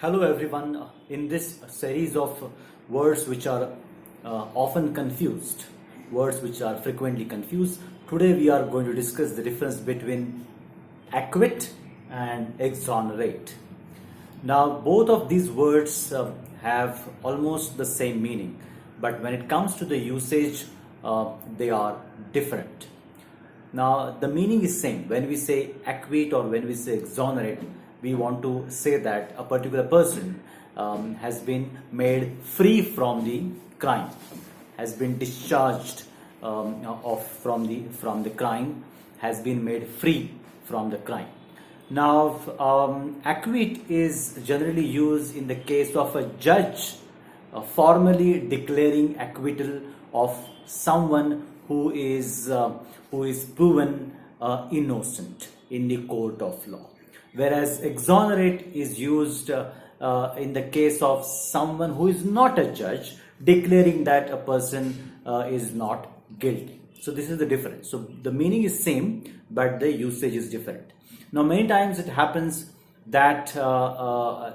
Hello everyone. In this series of words which are often confused, words which are frequently confused, today we are going to discuss the difference between acquit and exonerate. Now both of these words have almost the same meaning, but when it comes to the usage, they are different. Now the meaning is same. When we say acquit or when we say exonerate, we want to say that a particular person has been made free from the crime, has been discharged from the crime, has been made free from the crime. Now acquit is generally used in the case of a judge formally declaring acquittal of someone who is proven innocent in the court of law, whereas exonerate is used in the case of someone who is not a judge declaring that a person is not guilty. So this is the difference. So the meaning is same, but the usage is different. Now many times it happens that a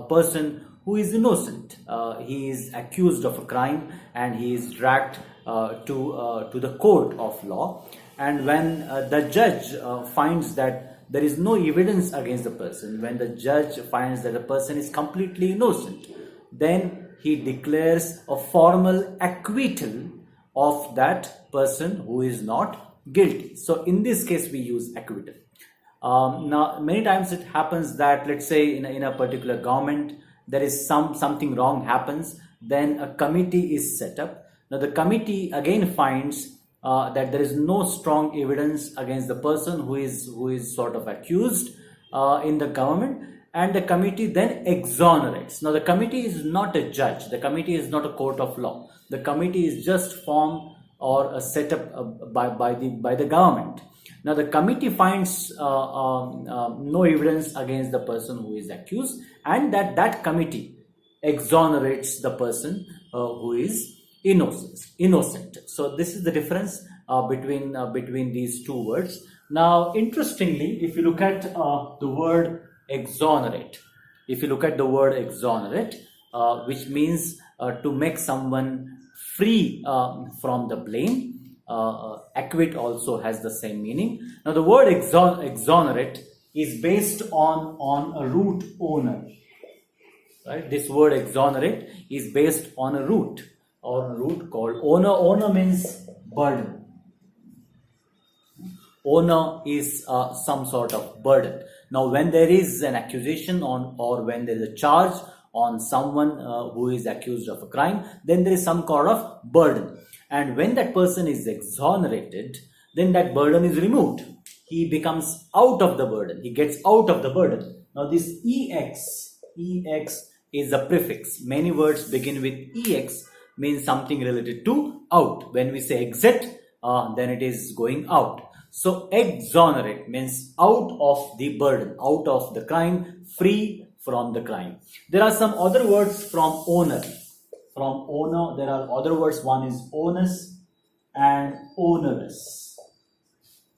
person who is innocent, he is accused of a crime and he is dragged to the court of law, and when the judge finds that there is no evidence against the person, when the judge finds that the person is completely innocent, then he declares a formal acquittal of that person who is not guilty. So in this case we use acquittal. Now many times it happens that, let's say in a particular government there is something wrong happens, then a committee is set up. Now the committee again finds that there is no strong evidence against the person who is sort of accused in the government, and the committee then exonerates. Now the committee is not a judge, the committee is not a court of law, the committee is just formed or set up by the government. Now the committee finds no evidence against the person who is accused, and that committee exonerates the person who is innocent. So this is the difference between these two words. Now interestingly, if you look at the word exonerate, which means to make someone free from the blame, acquit also has the same meaning. Now the word exonerate is based on a root owner, right? This word exonerate is based on a root called owner. Owner means burden. Owner is some sort of burden. Now when there is an accusation or when there is a charge on someone who is accused of a crime, then there is some kind of burden, and when that person is exonerated, then that burden is removed. He becomes out of the burden, he gets out of the burden. Now this ex is a prefix. Many words begin with ex, means something related to out. When we say exit, then it is going out. So exonerate means out of the burden, out of the crime, free from the crime. There are some other words from owner. From owner, there are other words. One is onus and onerous.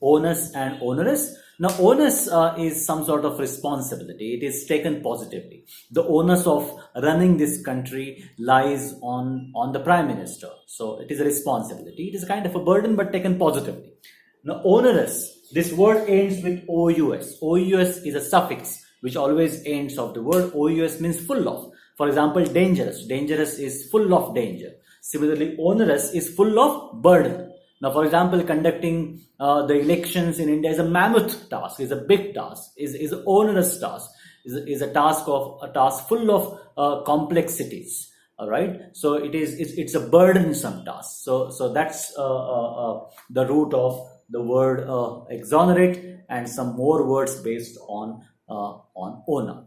Onus and onerous. Now onus is some sort of responsibility. It is taken positively. The onus of running this country lies on the Prime Minister. So it is a responsibility. It is a kind of a burden, but taken positively. Now onerous, this word ends with ous. Ous is a suffix which always ends of the word. Ous means full of. For example, dangerous. Dangerous is full of danger. Similarly, onerous is full of burden. Now, for example, conducting the elections in India is a mammoth task, is a big task, is an onerous task, is a task full of complexities. All right. So it's a burdensome task. So that's the root of the word exonerate, and some more words based on owner.